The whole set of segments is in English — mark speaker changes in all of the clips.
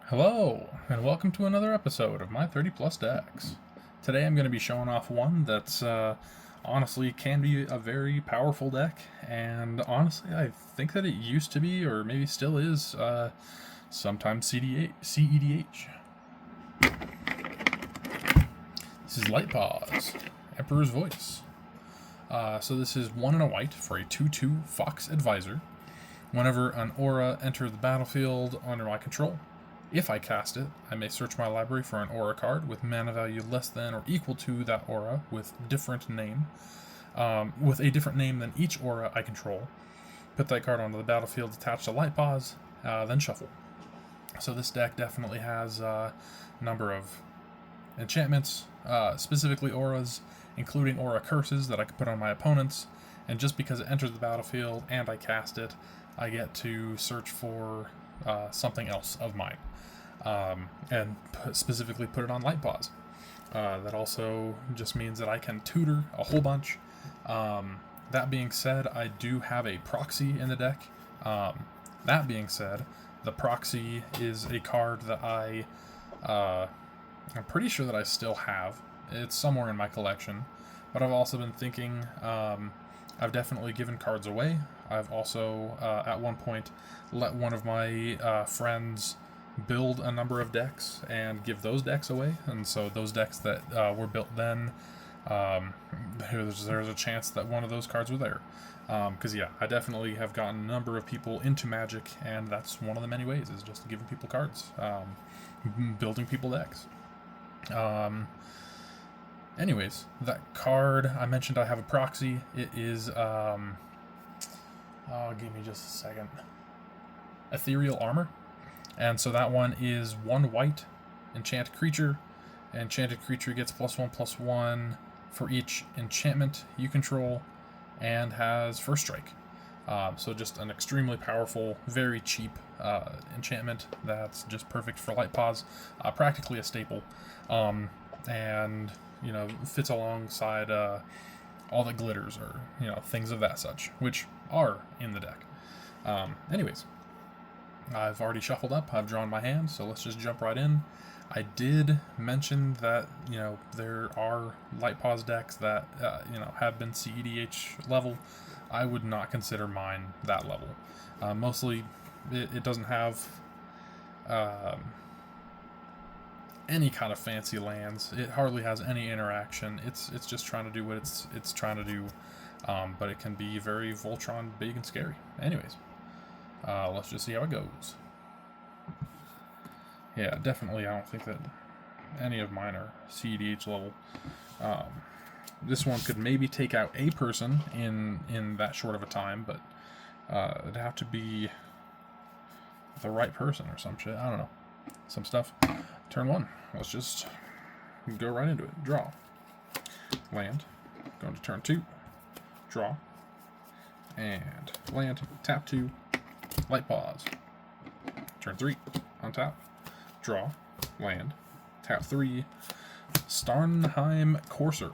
Speaker 1: Hello, and welcome to another episode of my 30 plus decks. Today I'm going to be showing off one that's honestly can be a very powerful deck, and honestly I think that it used to be, or maybe still is, sometimes CEDH. This is Light Paws, Emperor's Voice. So this is 1 and a white for a 2/2 Fox Advisor. Whenever an aura enters the battlefield under my control, if I cast it, I may search my library for an aura card with mana value less than or equal to that aura with a different name than each aura I control. Put that card onto the battlefield attached to Light Paws, then shuffle. So this deck definitely has a number of enchantments, specifically auras, including aura curses that I can put on my opponents. And just because it enters the battlefield and I cast it, I get to search for something else of mine. And specifically put it on Light Paws. That also just means that I can tutor a whole bunch. That being said, I do have a proxy in the deck. That being said, the proxy is a card that I'm pretty sure that I still have. It's somewhere in my collection, but I've also been thinking, I've definitely given cards away. I've also, at one point, let one of my friends build a number of decks and give those decks away. And so those decks that were built then, there's a chance that one of those cards were there. Because, yeah, I definitely have gotten a number of people into Magic, and that's one of the many ways, is just giving people cards, building people decks. Anyways, that card, I mentioned I have a proxy. It is, give me just a second. Ethereal Armor. And so that one is 1 white, enchant creature. Enchanted creature gets +1/+1 for each enchantment you control, and has first strike. So just an extremely powerful, very cheap enchantment that's just perfect for Light Paws. Practically a staple. And fits alongside all the glitters, or things of that such, which are in the deck. Anyways, I've already shuffled up, I've drawn my hand, so let's just jump right in. I did mention that there are Light Paws decks that have been CEDH level. I would not consider mine that level. Mostly it doesn't have any kind of fancy lands. It hardly has any interaction. It's just trying to do what it's trying to do, but it can be very Voltron big and scary. Anyways, let's just see how it goes. Yeah, definitely I don't think that any of mine are CEDH level. This one could maybe take out a person in that short of a time, but it'd have to be the right person or some shit. I don't know. Some stuff. Turn 1. Let's just go right into it. Draw. Land. Going to turn 2. Draw. And land. Tap 2. Light Paws. Turn 3. Untap. Draw. Land. Tap 3. Starnheim Courser.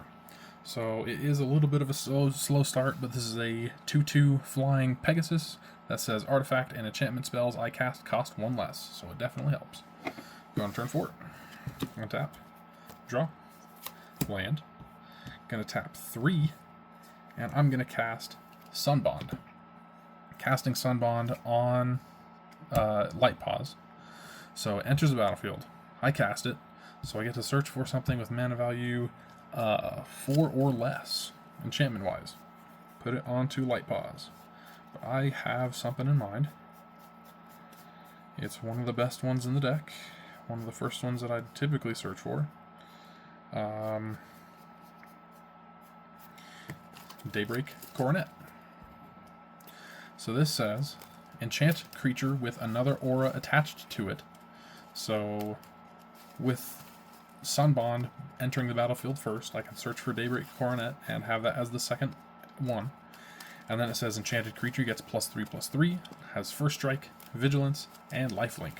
Speaker 1: So it is a little bit of a slow start, but this is a 2/2 flying Pegasus that says artifact and enchantment spells I cast cost 1 less, so it definitely helps. Go on turn 4. Untap. Draw. Land. Gonna tap 3, and I'm gonna cast Sunbond. Casting Sunbond on Light Paws. So it enters the battlefield. I cast it, so I get to search for something with mana value 4 or less, enchantment-wise. Put it onto Light Paws. But I have something in mind. It's one of the best ones in the deck. One of the first ones that I typically search for. Daybreak Coronet. So this says, enchant creature with another aura attached to it. So with Sunbond entering the battlefield first, I can search for Daybreak Coronet and have that as the second one. And then it says enchanted creature gets +3/+3, has first strike, vigilance, and lifelink.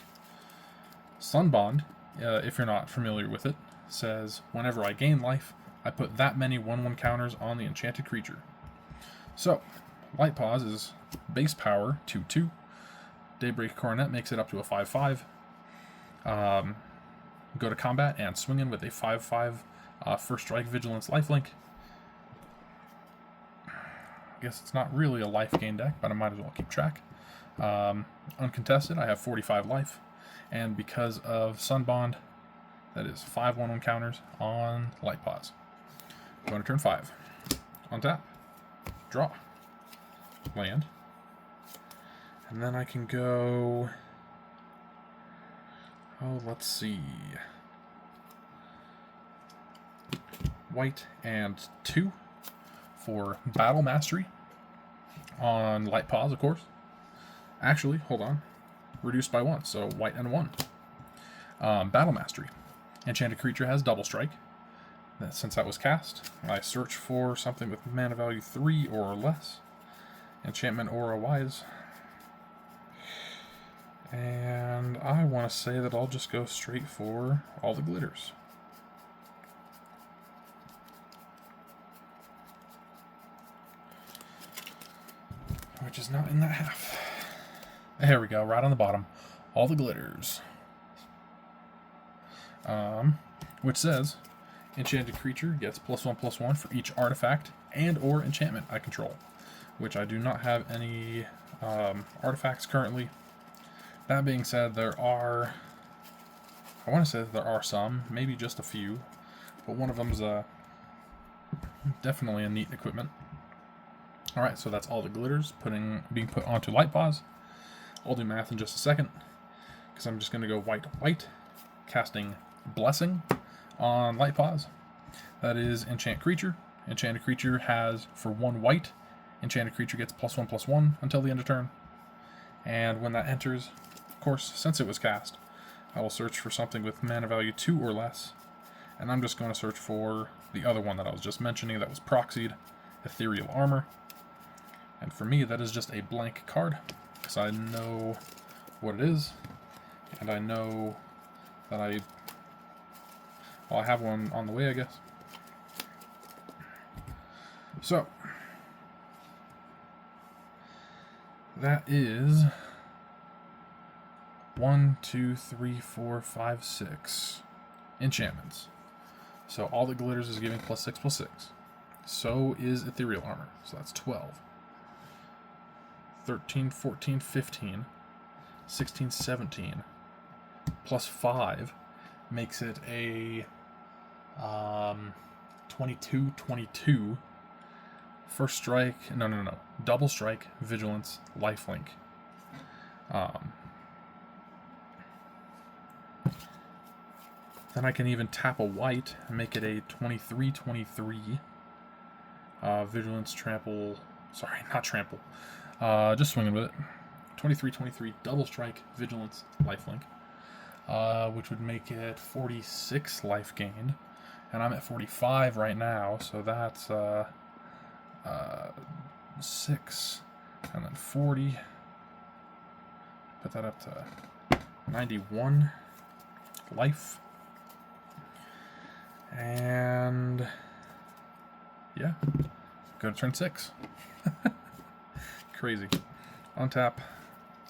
Speaker 1: Sunbond, if you're not familiar with it, says whenever I gain life, I put that many 1/1 counters on the enchanted creature. So, Light Paws is base power 2/2. Daybreak Coronet makes it up to a 5/5. Go to combat and swing in with a 5/5 first strike vigilance lifelink. I guess it's not really a life gain deck, but I might as well keep track. Uncontested, I have 45 life, and because of Sunbond, that is 5/1 encounters on Light Paws. Going to turn 5. On tap, draw, land, and then I can go. Oh, let's see. White and 2 for Battle Mastery on Light Paws, of course. Actually, hold on. Reduced by 1, so white and 1. Battle Mastery. Enchanted creature has double strike. Since that was cast, I search for something with mana value 3 or less. Enchantment Aura Wise. And I want to say that I'll just go straight for all the glitters. Which is not in that half. There we go, right on the bottom. All the glitters. Which says, enchanted creature gets +1/+1 for each artifact and or enchantment I control. Which I do not have any artifacts currently. That being said, I want to say that there are some, maybe just a few, but one of them's definitely a neat equipment. Alright, so that's all the glitters being put onto Light Paws. I'll do math in just a second, because I'm just going to go white, casting Blessing on Light Paws. That is enchant creature. Enchanted creature has, for 1 white, enchanted creature gets +1/+1 until the end of turn. And when that enters, of course, since it was cast, I will search for something with mana value 2 or less. And I'm just going to search for the other one that I was just mentioning that was proxied, Ethereal Armor. And for me, that is just a blank card, because I know what it is, and I know that I have one on the way, I guess. So, that is 1, 2, 3, 4, 5, 6 enchantments. So all the glitters is giving +6/+6. So is Ethereal Armor, so that's 12. 13, 14, 15, 16, 17, +5 makes it a 22, 22. First strike, no. Double strike, vigilance, lifelink. Then I can even tap a white and make it a 23, 23. Vigilance, trample. Sorry, not trample. Just swinging with it. 23, 23, double strike, vigilance, lifelink. Which would make it 46 life gained. And I'm at 45 right now, so that's 6. And then 40. Put that up to 91 life. And yeah, go to turn 6. Crazy. Untap,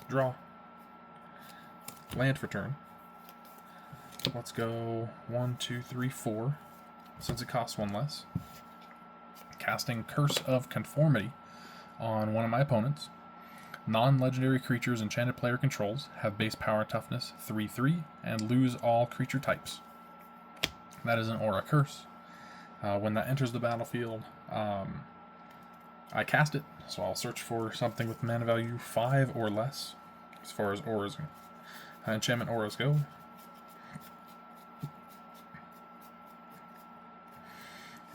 Speaker 1: draw, land for turn. Let's go 1, 2, 3, 4, since it costs 1 less. Casting Curse of Conformity on one of my opponents. Non-legendary creatures enchanted player controls have base power and toughness 3/3 and lose all creature types. That is an aura curse. When that enters the battlefield, I cast it, so I'll search for something with mana value 5 or less, as far as auras, enchantment auras go.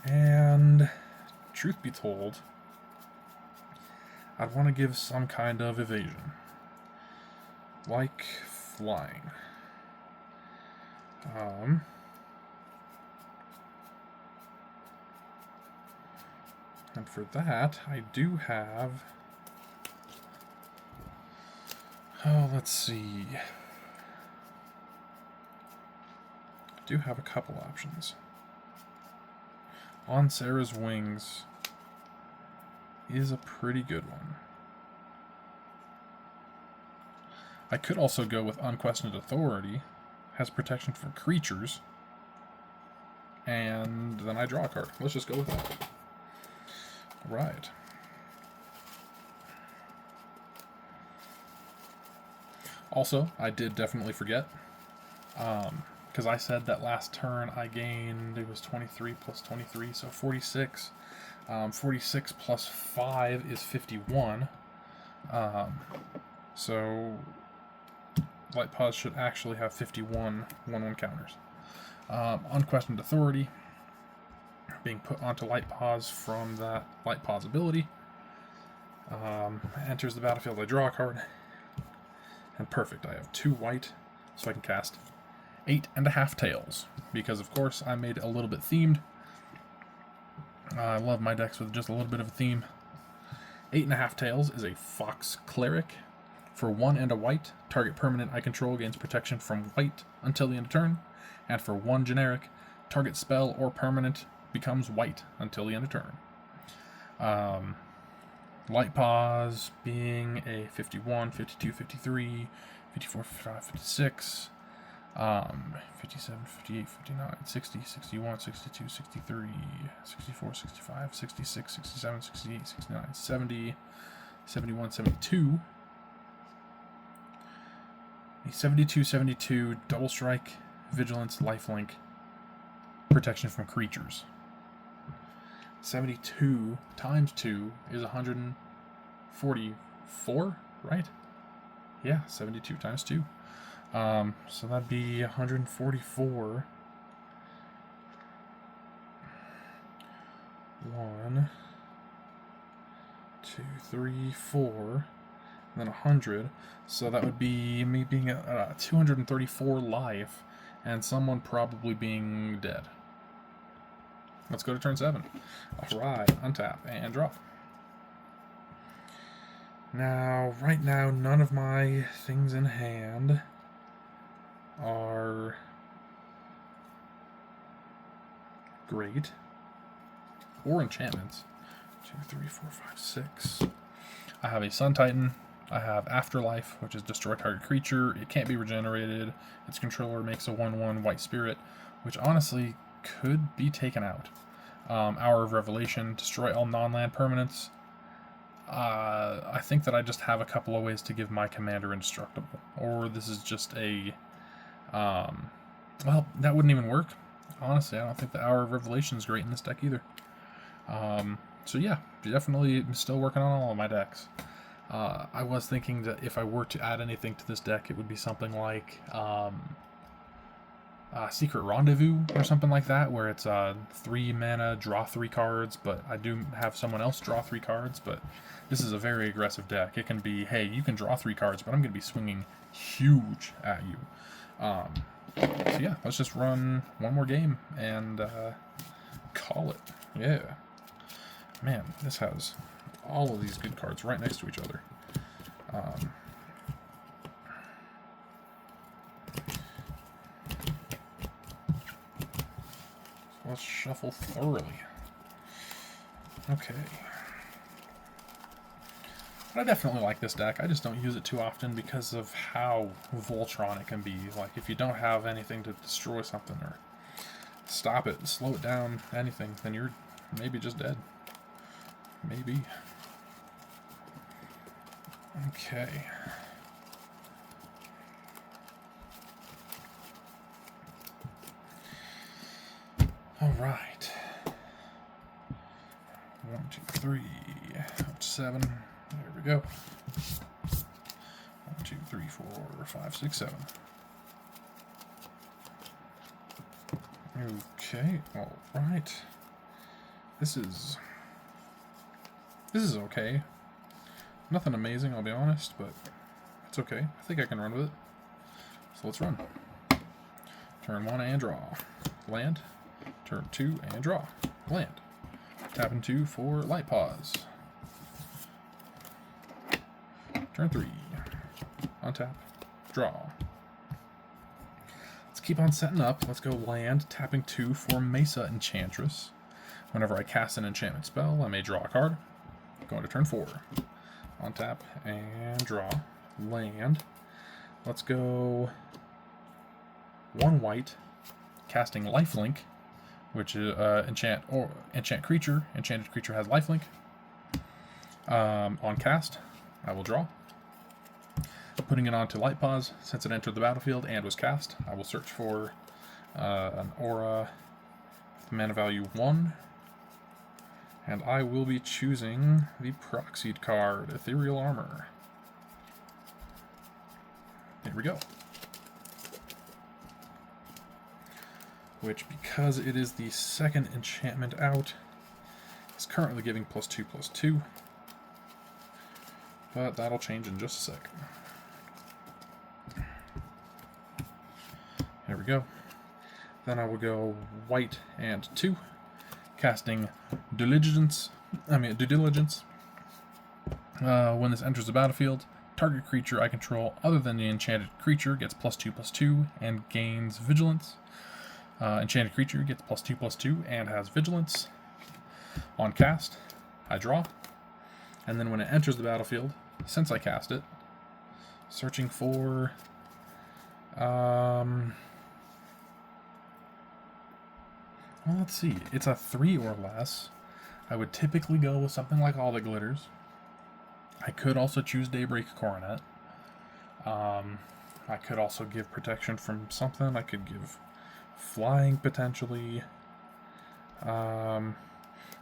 Speaker 1: And truth be told, I'd want to give some kind of evasion, like flying. And for that, I do have... Oh, let's see. I do have a couple options. On Sarah's Wings is a pretty good one. I could also go with Unquestioned Authority, has protection for creatures, and then I draw a card. Let's just go with that. Right. Also, I did definitely forget, because I said that last turn I gained, it was 23 plus 23, so 46. 46 plus 5 is 51. So Light Paws should actually have 51 1/1 counters. Unquestioned Authority being put onto Light Paws from that Light Paws ability. Enters the battlefield, I draw a card. And perfect, I have 2 white, so I can cast 8.5 Tails. Because, of course, I made it a little bit themed. I love my decks with just a little bit of a theme. 8.5 Tails is a Fox Cleric. For 1 and a white, target permanent I control gains protection from white until the end of turn. And for 1 generic, target spell or permanent becomes white until the end of turn. Light Paws being a 51, 52, 53, 54, 55, 56, 57, 58, 59, 60, 61, 62, 63, 64, 65, 66, 67, 68, 69, 70, 71, 72. A 72, 72, double strike, vigilance, lifelink, protection from creatures. 72 times 2 is 144, right? Yeah, 72 times 2. So that'd be 144. 1, 2, 3, 4, and then 100. So that would be me being at 234 life, and someone probably being dead. Let's go to turn 7. Alright, untap and draw. Now, right now, none of my things in hand are great. Or enchantments. 2, 3, 4, 5, 6. I have a Sun Titan. I have Afterlife, which is destroy target creature. It can't be regenerated. Its controller makes a 1/1 white spirit, which honestly could be taken out. Hour of Revelation, destroy all non-land permanents. I think that I just have a couple of ways to give my commander indestructible. Or this is just a... well, that wouldn't even work. Honestly, I don't think the Hour of Revelation is great in this deck either. So yeah, definitely still working on all of my decks. I was thinking that if I were to add anything to this deck, it would be something like... Secret Rendezvous or something like that, where it's 3 mana, draw 3 cards, but I do have someone else draw 3 cards, but this is a very aggressive deck. It can be, hey, you can draw 3 cards, but I'm going to be swinging huge at you. So yeah, let's just run one more game and call it. Yeah. Man, this has all of these good cards right next to each other. Let's shuffle thoroughly. Okay. But I definitely like this deck. I just don't use it too often because of how Voltron it can be. Like, if you don't have anything to destroy something or stop it, slow it down, anything, then you're maybe just dead. Maybe. Okay. Alright. 1, 2, 3, up to 7. There we go. 1, 2, 3, 4, 5, 6, 7. Okay, alright. This is okay. Nothing amazing, I'll be honest, but it's okay. I think I can run with it. So let's run. Turn 1 and draw. Land. Turn 2 and draw. Land. Tapping 2 for Light Paws. Turn 3. Untap. Draw. Let's keep on setting up. Let's go land. Tapping 2 for Mesa Enchantress. Whenever I cast an enchantment spell, I may draw a card. Going to turn 4. Untap and draw. Land. Let's go 1 white, casting lifelink, which is enchant creature. Enchanted creature has lifelink. On cast, I will draw. Putting it onto Light Paws, since it entered the battlefield and was cast, I will search for an aura with mana value 1. And I will be choosing the proxied card, Ethereal Armor. There we go. Which, because it is the second enchantment out, is currently giving +2/+2. But that'll change in just a sec. There we go. Then I will go white and 2, casting Due Diligence. When this enters the battlefield, target creature I control other than the enchanted creature gets +2/+2 and gains Vigilance. Enchanted creature gets +2/+2 and has Vigilance. On cast, I draw. And then when it enters the battlefield, since I cast it, searching for... well, let's see. It's a 3 or less. I would typically go with something like All That Glitters. I could also choose Daybreak Coronet. I could also give protection from something. I could give flying, potentially. I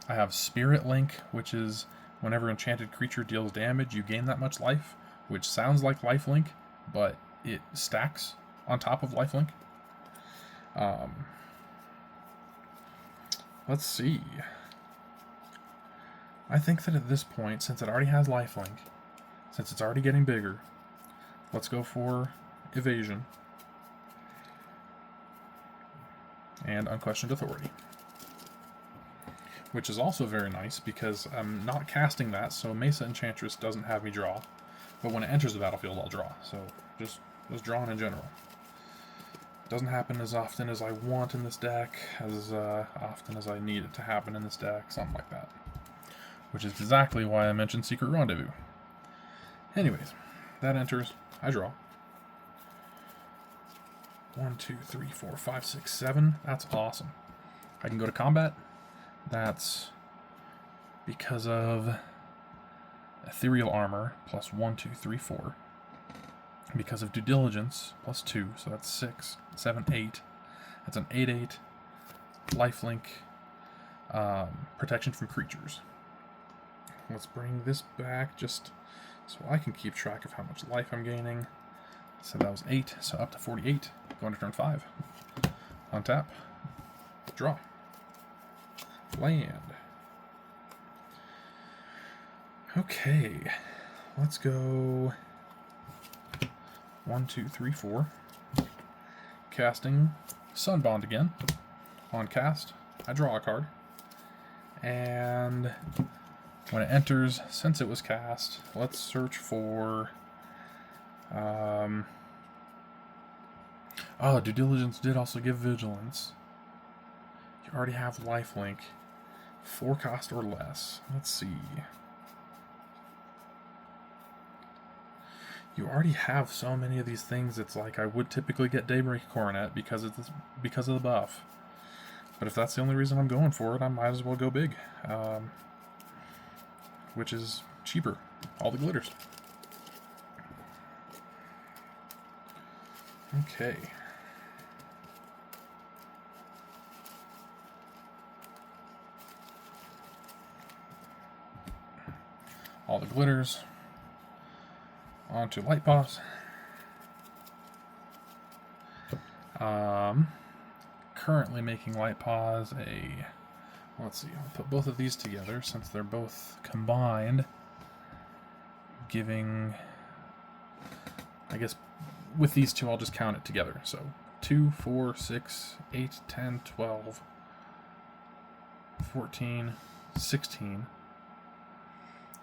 Speaker 1: have Spirit Link, which is whenever enchanted creature deals damage, you gain that much life, which sounds like Lifelink, but it stacks on top of Lifelink. Let's see. I think that at this point, since it already has Lifelink, since it's already getting bigger, let's go for Evasion and Unquestioned Authority. Which is also very nice because I'm not casting that, so Mesa Enchantress doesn't have me draw. But when it enters the battlefield, I'll draw. So just drawing in general. Doesn't happen as often as I want in this deck, as often as I need it to happen in this deck, something like that. Which is exactly why I mentioned Secret Rendezvous. Anyways, that enters, I draw. 1, 2, 3, 4, 5, 6, 7. That's awesome. I can go to combat. That's because of Ethereal Armor, +1, 2, 3, 4. Because of Due Diligence, +2, so that's 6, 7, 8. That's an 8/8. Lifelink, protection from creatures. Let's bring this back just so I can keep track of how much life I'm gaining. So that was 8, so up to 48. Going to turn 5. Untap. Draw. Land. Okay. Let's go 1, 2, 3, 4. Casting Sunbond again. On cast, I draw a card. And when it enters, since it was cast, let's search for... oh, Due Diligence did also give Vigilance. You already have Lifelink. 4 cost or less. Let's see. You already have so many of these things, it's like I would typically get Daybreak Coronet because of the buff. But if that's the only reason I'm going for it, I might as well go big. Which is cheaper. All the glitters. Okay. All the glitters. Onto Light Paws. Currently making Light Paws a... Let's see, I'll put both of these together since they're both combined. Giving... I guess with these two I'll just count it together. So 2, 4, 6, 8, 10, 12, 14, 16.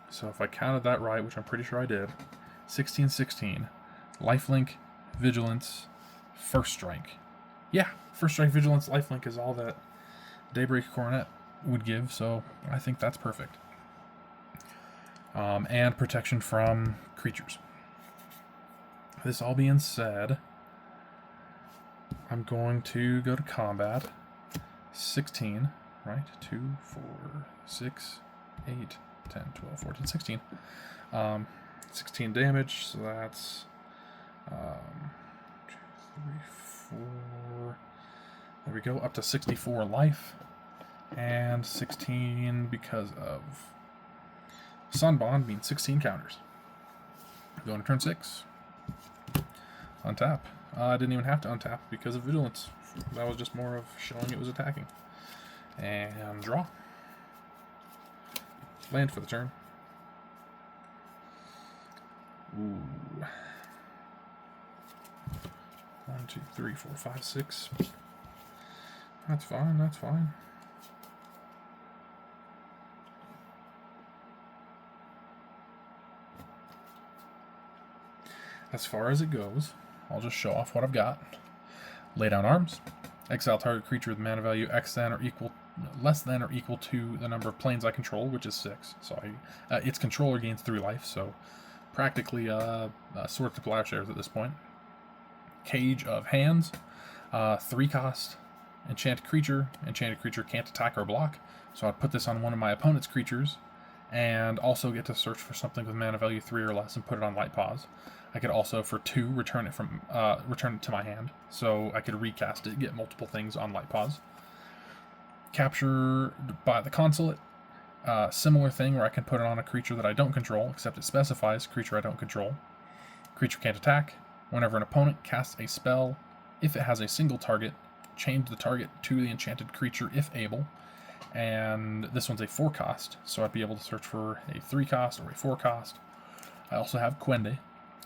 Speaker 1: So if I counted that right, which I'm pretty sure I did, 16, 16. Lifelink, Vigilance, First Strike. Yeah, First Strike, Vigilance, Lifelink is all that Daybreak Coronet would give, so I think that's perfect. And protection from creatures. This all being said, I'm going to go to combat. 16, right? 2, 4, 6, 8, 10, 12, 14, 16. 16 damage, so that's 2, 3, 4. There we go, up to 64 life. And 16 because of Sunbond means 16 counters. Going to turn 6. Untap. I didn't even have to untap because of Vigilance. That was just more of showing it was attacking. And draw. Land for the turn. Ooh. 1, 2, 3, 4, 5, 6. That's fine, that's fine. As far as it goes, I'll just show off what I've got. Lay down arms. Exile target creature with mana value less than or equal to the number of planes I control, which is 6. So its controller gains 3 life, so practically Sword to Plowshares at this point. Cage of Hands. 3 cost. Enchanted creature. Enchanted creature can't attack or block, so I'd put this on one of my opponent's creatures, and also get to search for something with mana value 3 or less and put it on Light Paws. I could also, for 2, return it to my hand, so I could recast it, get multiple things on Light Paws. Capture by the Consulate. Similar thing where I can put it on a creature that I don't control, except it specifies creature I don't control. Creature can't attack. Whenever an opponent casts a spell, if it has a single target, change the target to the enchanted creature if able. And this one's a 4 cost, so I'd be able to search for a 3 cost or a 4 cost. I also have Quende,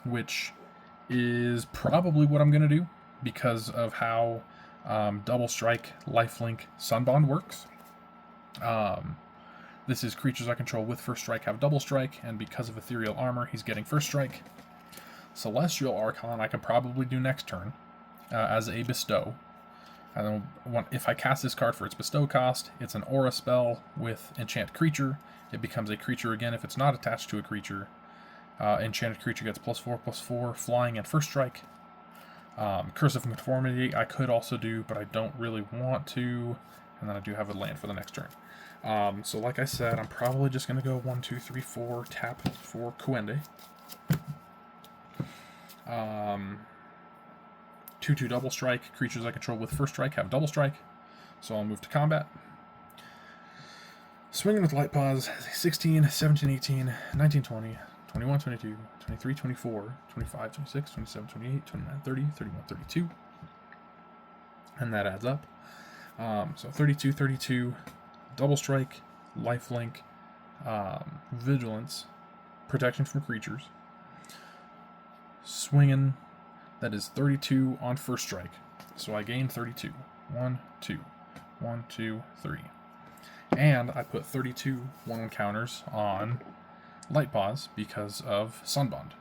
Speaker 1: which is probably what I'm going to do because of how Double Strike, Lifelink, Sunbond works. This is creatures I control with First Strike have Double Strike, and because of Ethereal Armor, he's getting First Strike. Celestial Archon I can probably do next turn as a Bestow. And then if I cast this card for its Bestow cost, it's an Aura spell with Enchant Creature. It becomes a creature again if it's not attached to a creature. Enchanted creature gets +4/+4, flying, and First Strike. Curse of Conformity I could also do, but I don't really want to. And then I do have a land for the next turn. So like I said, I'm probably just going to go 1, 2, 3, 4, tap for Quende. 2/2 Double Strike. Creatures I control with First Strike have Double Strike. So I'll move to combat. Swinging with Light Paws, 16, 17, 18, 19, 20, 21, 22, 23, 24, 25, 26, 27, 28, 29, 30, 31, 32. And that adds up. So 32, 32, Double Strike, Lifelink, Vigilance, Protection from Creatures. Swinging, that is 32 on First Strike. So I gain 32. 1, 2, 1, 2, 3. And I put 32 1/1 counters on Light Paws because of Sunbond.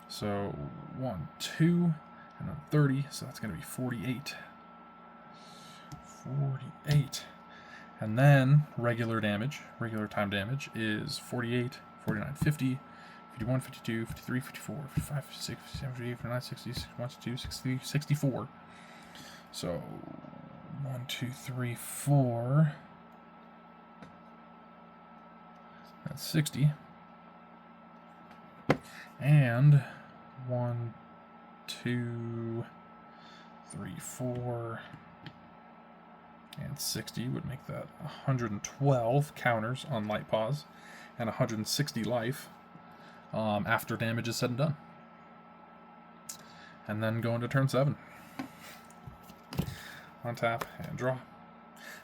Speaker 1: So 1, 2, and then 30, so that's going to be 48. 48. And then regular time damage is 48, 49, 50, 51, 52, 53, 54, 55, 56, 57, 58, 59, 60, 61, 62, 63, 64. So 1, 2, 3, 4. That's 60. And 1, 2, 3, 4, and 60 would make that 112 counters on Light Paws and 160 life after damage is said and done. And then go into turn 7. Untap and draw.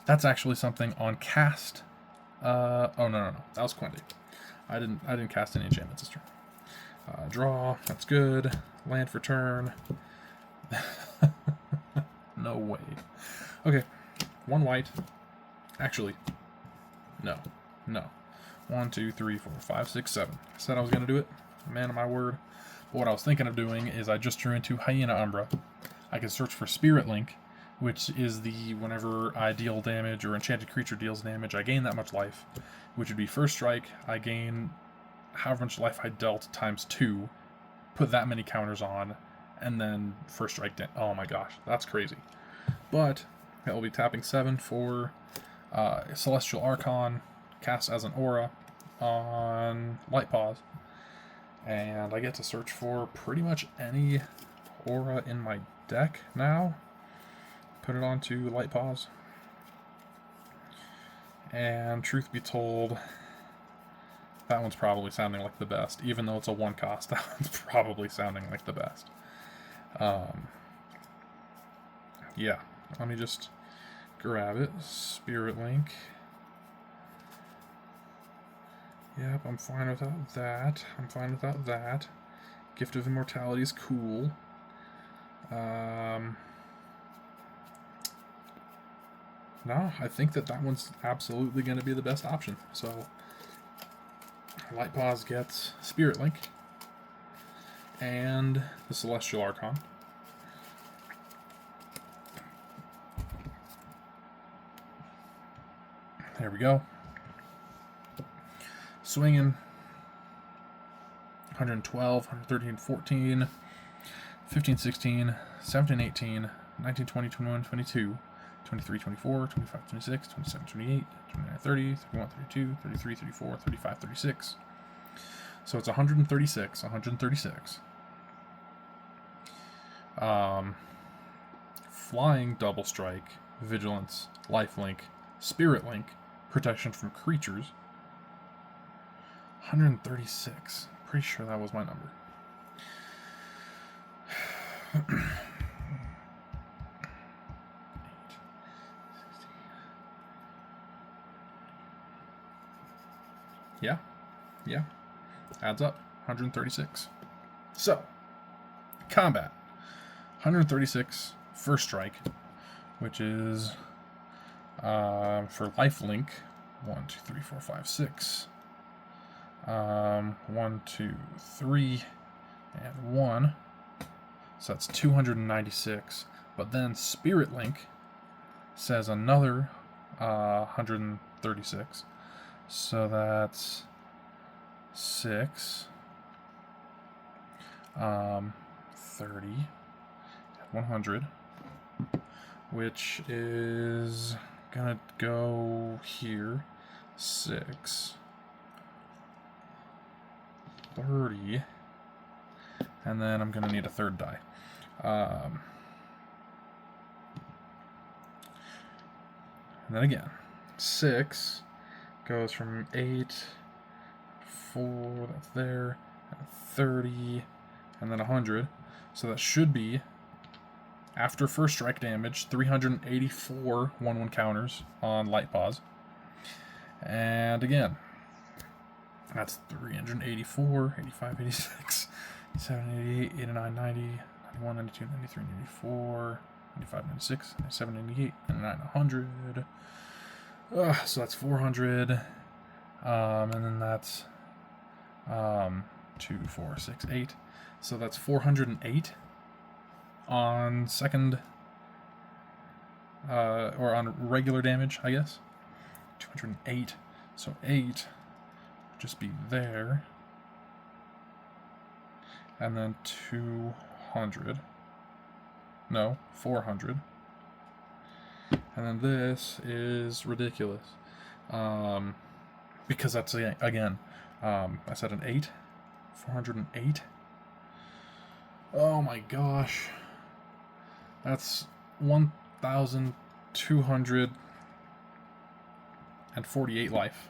Speaker 1: That's actually something on cast. Oh no, that was Quende. I didn't cast any enchantments this turn. Draw, that's good. Land for turn. No way. Okay, 1 white. Actually, no. 1, 2, 3, 4, 5, 6, 7. I said I was gonna do it. Man of my word. But what I was thinking of doing is I just drew into Hyena Umbra. I can search for Spirit Link, which is the whenever I deal damage or enchanted creature deals damage, I gain that much life, which would be First Strike. I gain however much life I dealt times 2, put that many counters on, and then first strike. Oh my gosh, that's crazy. But it will be tapping 7 for Celestial Archon, cast as an aura on Light Paws. And I get to search for pretty much any aura in my deck now. Put it onto Light Paws. And truth be told, that one's probably sounding like the best. Even though it's a 1 cost, that one's probably sounding like the best. Yeah, let me just grab it. Spirit Link. Yep, I'm fine without that. I'm fine without that. Gift of Immortality is cool. No, I think that one's absolutely going to be the best option. So, Light Paws gets Spirit Link and the Celestial Archon. There we go. Swinging. 112, 113, 14, 15, 16, 17, 18, 19, 20, 21, 22, 23, 24, 25, 26, 27, 28, 29, 30, 31, 32, 33, 34, 35, 36. So it's 136, 136. Flying double strike, vigilance, lifelink, spirit link, protection from creatures. 136. Pretty sure that was my number. Yeah. Adds up. 136. So, combat. 136 first strike, which is for lifelink. 1, 2, 3, 4, 5, 6. 1, 2, 3, and 1. So that's 296. But then Spirit Link says another 136. So that's 6, 30, 100, which is gonna go here. 6, 30, and then I'm gonna need a third die. And then again, 6 goes from 8, 4, that's there, 30, and then 100. So that should be, after first strike damage, 384 1/1 counters on Light Paws. And again, that's 384, 85, 86, 87, 88, 89, 90, 91, 92, 93, 94, 95, 96, 97, 98, 99, 100. So that's 400. And then that's 2, 4, 6, 8. So that's 408 on second, or on regular damage, I guess. 208. So 8 just be there. And then 200. No, 400. And then this is ridiculous. Because that's, again, I said an 8. 408. Oh my gosh. That's 1,248 life.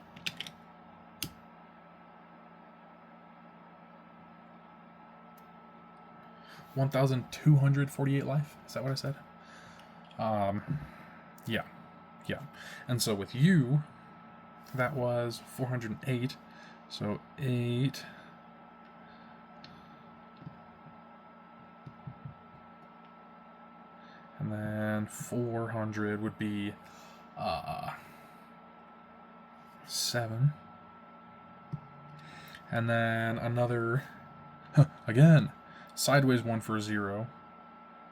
Speaker 1: $1,248 life? Is that what I said? Yeah. And so with you, that was 408. So 8. And then 400 would be 7. And then another, again, sideways 1 for 0,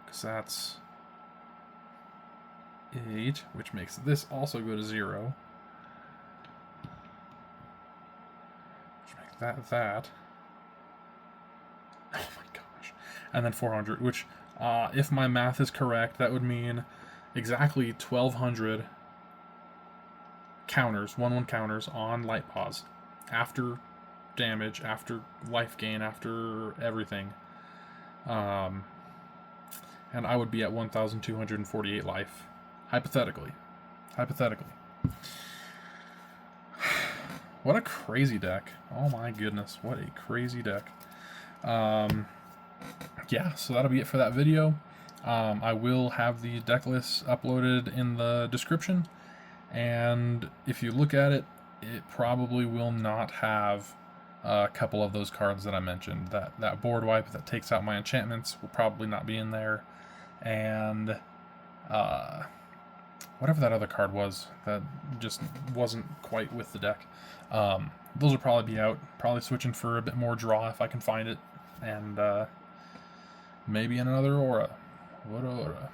Speaker 1: because that's 8, which makes this also go to 0. Which makes that. Oh my gosh. and then 400, which, if my math is correct, that would mean exactly 1,200 counters, 1/1 counters on Light Paws, after damage, after life gain, after everything. And I would be at 1,248 life, hypothetically. What a crazy deck. Oh my goodness, what a crazy deck. Yeah, so that'll be it for that video. I will have the deck list uploaded in the description, and if you look at it, it probably will not have a couple of those cards that I mentioned. That board wipe that takes out my enchantments will probably not be in there, and whatever that other card was that just wasn't quite with the deck. Those will probably be out. Probably switching for a bit more draw if I can find it, and maybe in another aura. What aura?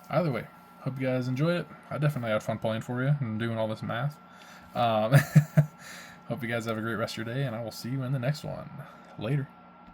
Speaker 1: Either way, hope you guys enjoyed it. I definitely had fun playing for you and doing all this math. Hope you guys have a great rest of your day, and I will see you in the next one. Later.